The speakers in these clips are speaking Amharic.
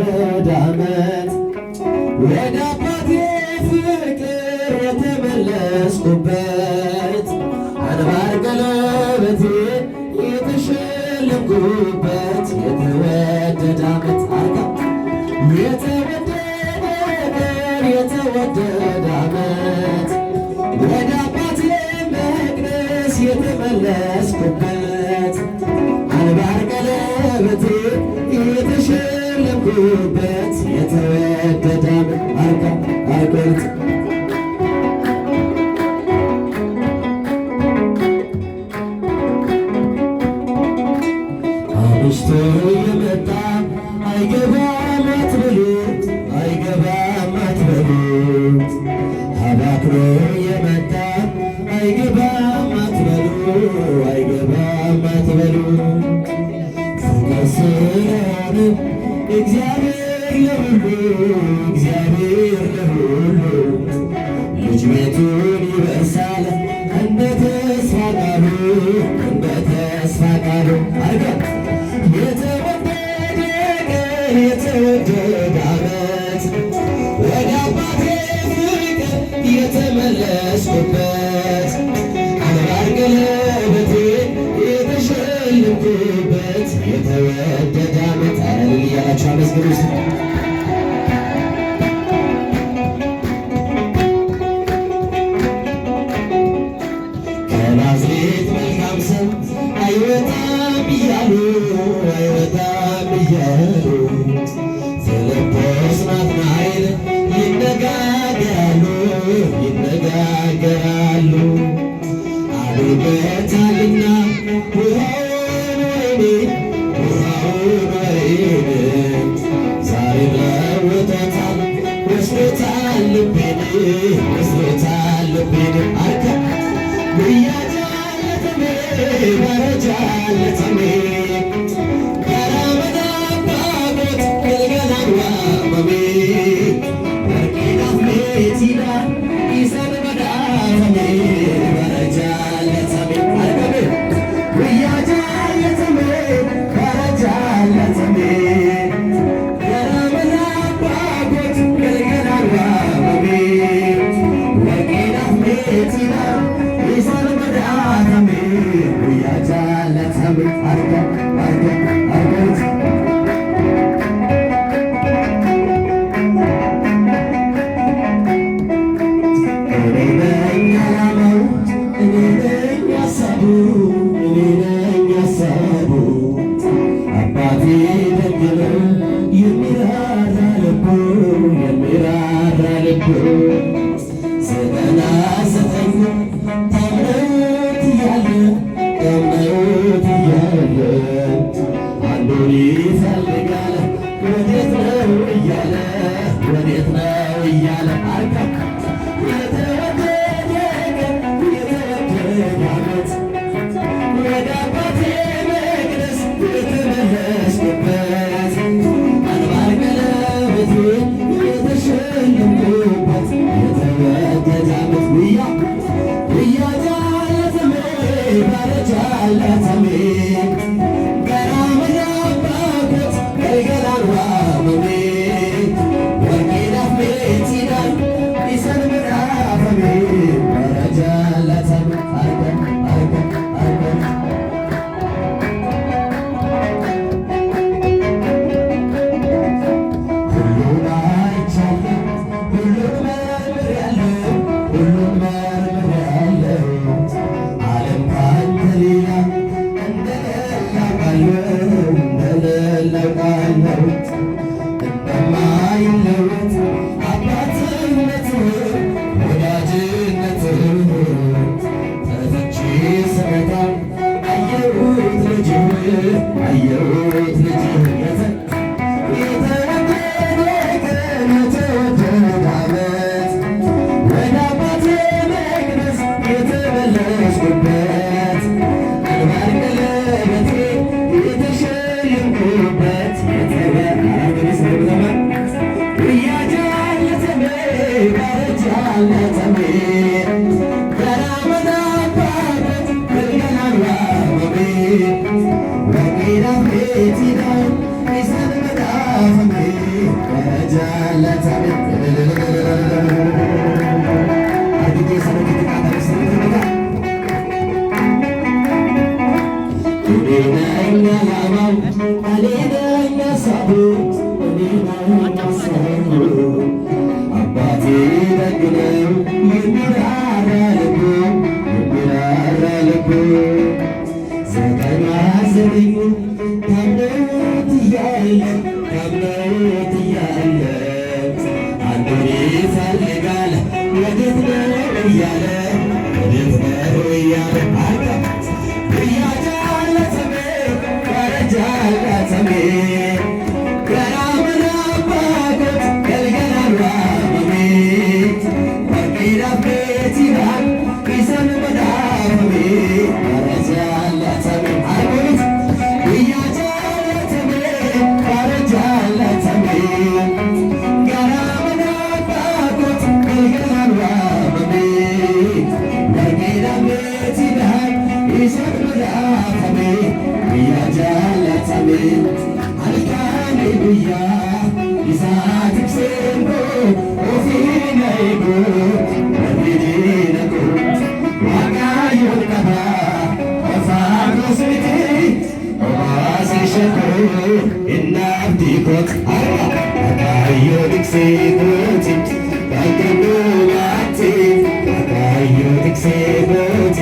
የተወደደ ዓመት ወደ አባቴ ፍቅር የተመለስኩበት አንባር ቀለበቴን የተሸለምኩበት የተወደደ ዓመት የተወደደ ዓመት ወደ አባቴ መቅደስ የተመለስኩበት አንባር ቀለበቴ የተሸለምኩበት የተወደደ ዓመት አምሽቶ የመጣ አይገባም አትበሉት፣ አይገባም አትበሉት። አባክሮ የመጣ አይገባም አትበሉ፣ አይገባም አትበሉ። ፍቅር ስለሆነ እግዚአብሔር ለሁሉ፣ እግዚአብሔር ለሁሉ ልጅ ቤቱን ይበሳል እንደ ተስፋ ቃሉ፣ እንደ ተስፋ ቃሉ የተወደደ ቀን የተወደደ ዓመት ወደ አባቴ ፍቅር የተመለስኩበት አንባር ቀለበቴ የተሸለምኩበት የተወደደ ዓመት አረል እያላችሁ አመስግኑ። ከናዝሬት መልካም ሰው አይወጣም እያሉ አይወጣም እያሉ ፊልጶስ ናትናኤል ይነጋገራሉ ይነጋገራሉ። አድርገታልና ውሃውን ወይን ዛሬ ለውጦታል ወስዶታል ልቤን ወስዶታል ልቤን አርከ ብያጃለትሜ በረጃለትሜ ከራመዳባጎት ገልገላን ዋመሜ ወርቄናፍ ቤቲዳ ኢሰን መዳተሜ በረጃለትሜ አርከቤ ብያጃለትሜ በረጃለትሜ ከራመዳባጎት ገልገላን ዋመሜ ወርቄናፍ ቤቲዳ አባቴ ደግነው የሚራራ ልቡ የሚራራ ልቡ 99 ታምነውት እያለ ታምነውት እያለ አንዱን ይፈልጋል ወዴት ነው እያለ ወዴት ነው እያለ አርካ የተወደደ ቀን የተወደደ ዓመት ወደ አባቴ መቅደስ የተመለስኩበት አንባር ቀለበቴ የተሸለምኩበት የተወደደ ዓመት ብያጃለትሜ ባረጃለትሜ ገራመዳባጎት ገልገላን ዋመሜ ወርቄናፍ ቤቲዳን ኢሰን መዳፈሜ ባረጃለትሜ ሁሉን አይቻለሁ ሁሉን መርምሬያለሁ ሁሉን መርምሬያለሁ ዓለም ካንተ ሌላ እንደሌለ አውቃለሁ እንደማይለወጥ አባትነትህ ወዳጅነትህ ተፍቼ ስመጣ አየሁት ልጅህ አየሁት ልጅህ የተወደደ ቀን የተወደደ ዓመት ወደ አባቴ መቅደስ የተመለስኩበት አንባር ቀለበቴ የተሸለምኩበት የተወደደ ዓመት አባቴ ደግነው የሚራራ ልቡ ዘጠና ዘጠኙ ታምነውት እያለ አንዱን ይፈልጋል ወዴት ነው እያለ እያጃለተሜ ያረጃለተሜ ገራመናባጎት ገልገላሏመሜ ወርቂዳቤት ይላል ይሰን መዳፈሜ ያረጃለተሜ አርጎት እያጃለተሜ ያረጃለተሜ ገራመናባጎት ገልገላሏመሜ ወርቂዳቤት ይላል ይሰን መዳፈሜ ያጃለተሜ አልካኔ ጉያ ይሳትክ ሴንጎ ኦፊነይጎ ወዲዲነጎ ዋቃዮን ቀባ ኦፋኖስቲ ኦባሴሸኮ እናብዲኮት አቃዮ ድክሴጎቲ ባቀኖ ባቲ አቃዮ ድክሴጎቲ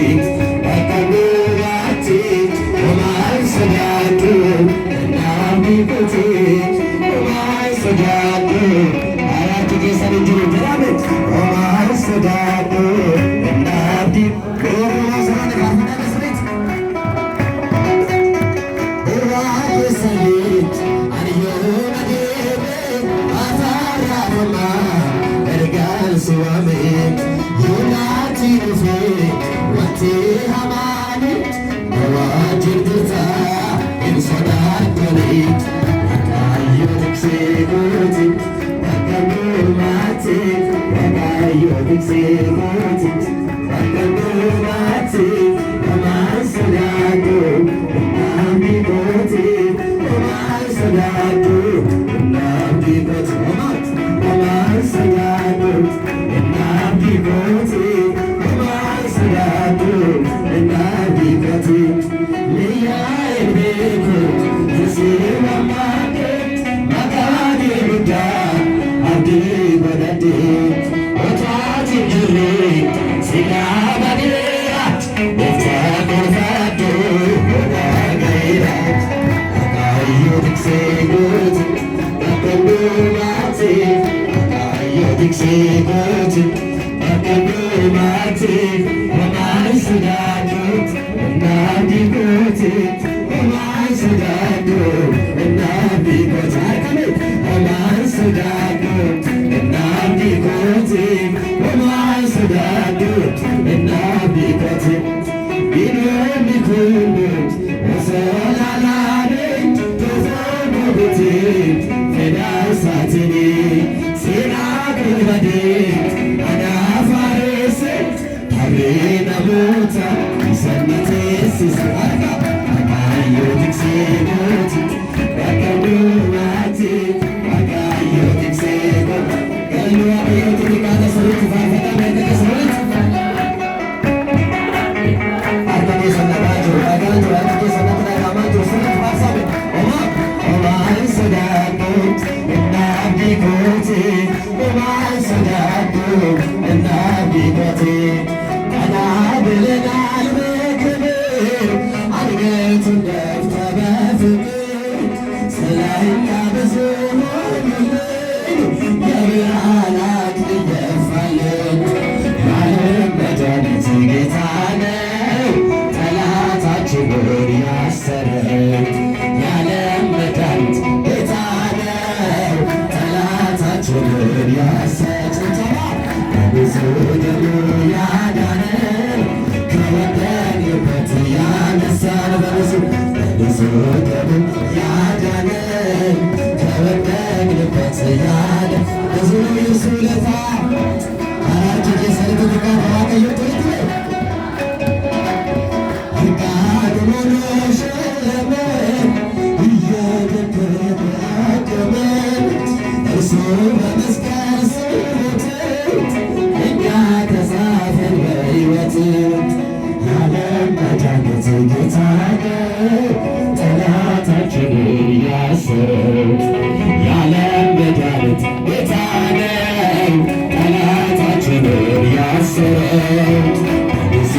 ባቀኖ ባቲ ኦማይ ሰዳዱ እናብዲኮቲ ኦማይ ሰዳዱ አራት ጌሰን እንጅሩ ጀራበት ኦማይ ሰዳዱ እናብዲ ኦማሰራነ ካርፈና መስሪት እዋይ ሰሊት አንዮና ዴቤ አታራማ እርጋል ሲዋሜ ዩናቲ ዱፌ ወቲ ሃማኒ በዋጅር ድርታ ኢንሶዳደኒ አቃዮ ድክሴጎቲ በቀኑማቲ አቃዮ ድክሴጎቲ በቀኑማቲ በማሰዳዱ እናምዲጎቲ በማሰዳዱ እናምዲጎቲ በማሰዳዱ እናምዲጎቲ በማሰዳዱ እናምዲጎቲ ልያይን ቤኩት ሲማማኬት መቃዴ ጉዳ አብዲ በደዴ ወጣት ጅሬ ሲጋባዴራ ወፍታቆርፋዶ ወዳገይራ አቃዮ ድክሴጎቲ በቀኑማቲ አቃዮ ድክሴጎቲ በቀኑማቲ በማይስዳዱት እናብዲጎቲ በማይስዳዱ እናብዲጎቲ አይቀሜ በማይስዳዱ እናብዲጎቲ በማይስዳዱት እናብዲጎቲ ቢኖሚኩኑት ወሰላላኔ ተዘጎብቲ ፌዳሳትኒ ሲናቅበዴ አናፋሬሴ ታቤናሞታ ይሰነቴሲስ አርጋ አቃዮ ድክሴጎቲ በቀኑማቲ አቃዮ ድክሴጎቲ ገሉ አቃዮቲ ሊቃነ ሰሩት ፋፈታ ቤተቀ ሰሩት አርገኔ ሰነባጆ አጋጆ አርገ ሰነትና ካማጆ ሰነት ባሳቤ ኦማይ ሰዳዱት እናብዲጎቲ ኦማይ ሰዳዱ እናብዲጎቲ ቀና ብለናል በክብር አንገቱን ደፍተ በፍቅር ስለኛ ብዙ ሆኑልን የብርሃናት ልደፋለን የዓለም መድኃኒት ጌታ ነው ጠላታችንን ያሰረን የዓለም መድኃኒት ጌታ ነው ጠላታችንን ያሰረን በብዙ ደሙ ያዳነን ከወደቅንበት ያነሳን በብዙ ደሙ ያዳነን ከወደቅንበት ብዙ የእርሱ ውለታ አራት የሰንበት ጋር ዋቀዮ ጥልት አጋድሞኖ ሸለመን እየደከመን እሱ በመስቀል ስሞት እኛ ተጻፈን በሕይወት የዓለም መድኃኒት ጌታ ነው ጠላታችንን ያሰረው የዓለም መድኃኒት ጌታ ነው ጠላታችንን ያሰረው ብዙ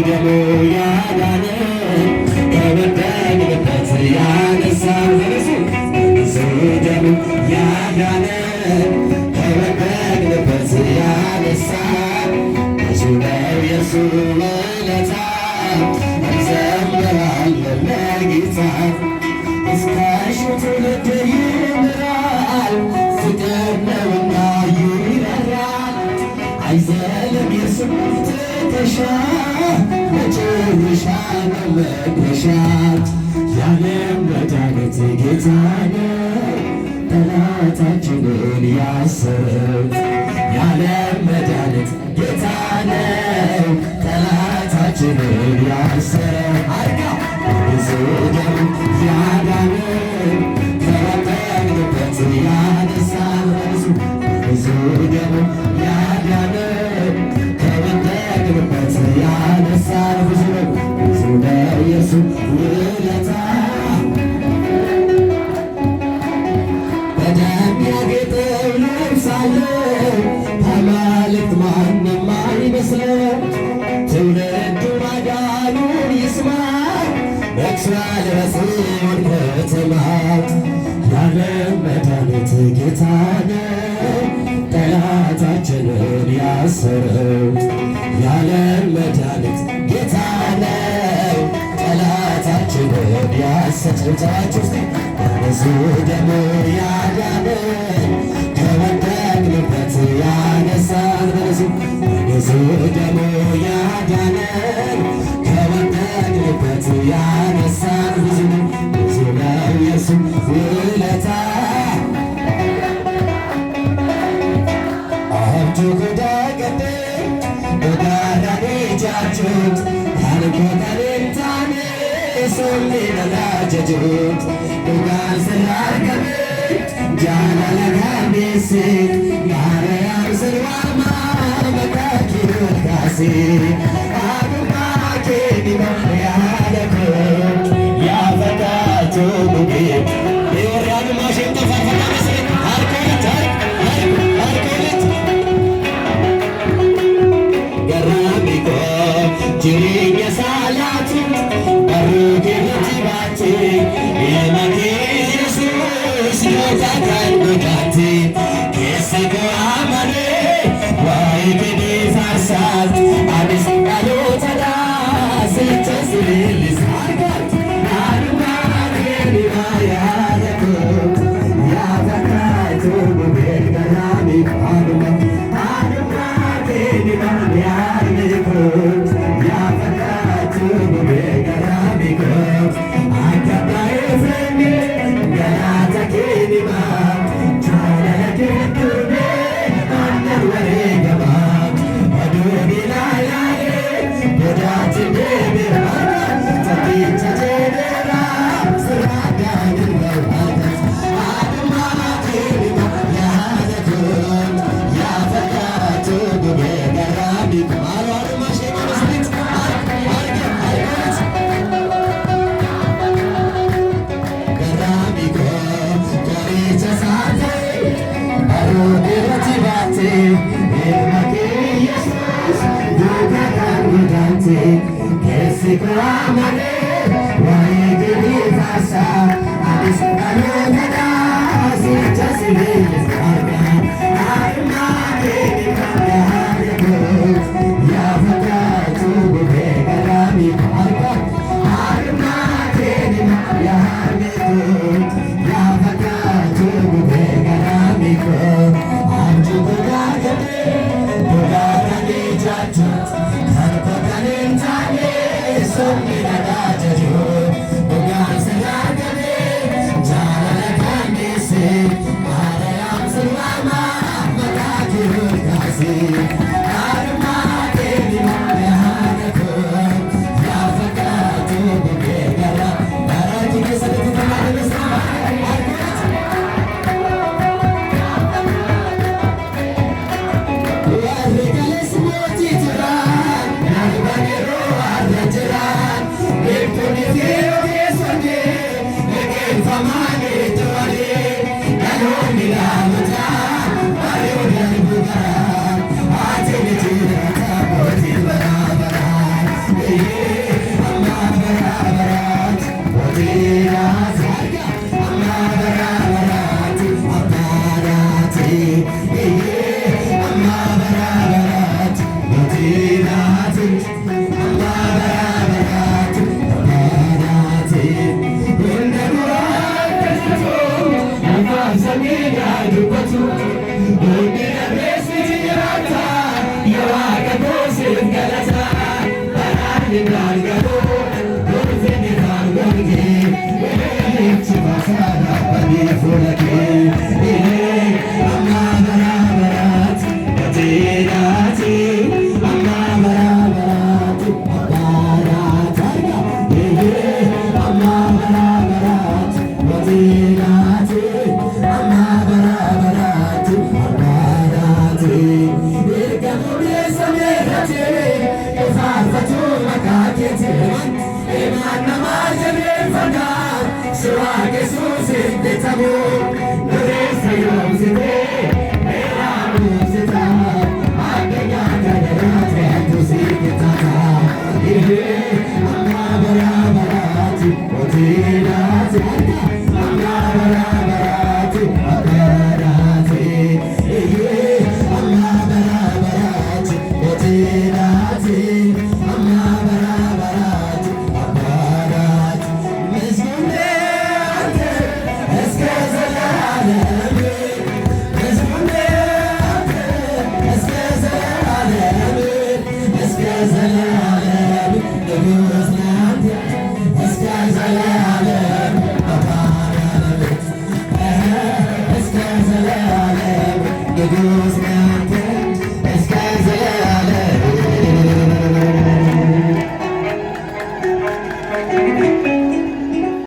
ደሙ ያዳነን ከወደቅንበት ያነሳን ብዙ ደሙ ያዳነን ከወደቅንበት ያነሳን ብዙ ነው የእሱ ውለታ እንዘምራለን ለጌታ እስከ ሺህ ትውልድ ይምራል ፍቅር ነውና ይራራል አይዘልም የእሱ ትከሻ መጨረሻ ነው መድረሻ የዓለም መድኃኒት ጌታ ነው ጠላታችንን ያሰረው የዓለም መድኃኒት ጌታ ነው ጠላታችንን ያሰረው አርጋ ብዙ ደም ያዳነን ከወደቅንበት ያነሳን ብዙ ደም ያዳነን ከወደቅንበት ያነሳን ብዙ ነው የኢየሱስ ውለታ በደም ያጌጠው ልብስ አለው ከአማልክት ማንም አይመስለው ትውልዱ ማዳኑን ይስማ ነግሷል በጽዮን ከተማ የዓለም መድኃኒት ጌታ ነው ጠላታችንን ያሰረው የዓለም መድኃኒት ጌታ ነው ጠላታችንን ያሰረው ብዙ ደሙ ያዳነን ከወደቅንበት ያነሳን ብዙ ደሙ ያዳነን ከወደቅንበት ያነሳን ብዙ ነው የእሱ ውለታ አብቱ ኩዳቀደ በጋራኔ ጃጁት ያልቆጠሬንታኔ ሶሊነላጀጁት ዱጋን ስላርገቤ ጃላለጋቤሴ ማርያም ስርዋማ መካኪሩካሴ አዱማኬ ዲመያለኮ ያፈታቱ ሙጌ የወርያዱ ማሽን ተፋፈታ መስል አርኮልት አርኮልት ገራሚኮ ጅሪኛ ሳላቱ በሩጌነት ባቴ የመቴ ኢየሱስ ዮታካን ጎዳቴ ኬሰኮ አማኔ ዋይ ገዴ ፋርሳት አዲስ ቃሎ ተዳ ሲተስልልስ አርጋት አዱማኔ ሊማያለኮ ያፈካቱ ሙቤል ገራሚ አዱማ አዱማኔ ሊማያለኮ ያፈካቱ ሙቤል ገራሚኮ አካባይ ፍሬሜ ገላተ ኬኒማ ቻለለኬቱኔ አነር ወሬ ገባ ወዱቢላያሌ ወዳትኔ ቤራ ተቂቸ ጀደራ ስራዳንን በዋተት አድማ ኬኒማ ያለኩት ያፈካቱ ጉቤ ገራሚኮ አሏድማሽ መስሊት አርገት ገራሚኮ ቆሪቸ ሳቴ አሮጌረቲ ባቴ ኤርመኬ ኢየሱስ ዱካካን ጉዳንቴ ኬሲኮ አማኔ ዋይ ገዲ ፋሳ አዲስ ቃሎተዳ ሲቸስልልስ አርጋ አርማ ኬኒማ ያለኩት ያፈካቱ ጉቤ ገራሚኮ አርጋ አርማ ኬኒማ ያለኩት ያፈካቱ ጉቤ ገራሚኮ አብጁ ጉዳገዴ ጉዳራኔ ጃጁት ከርበቀሌንታኔ ሶሚነዳጀጁ ጉጋን ስላገዴ ጃለለጋኔሴ ማርያም ስልዋማ Surah Jesus, it's a book.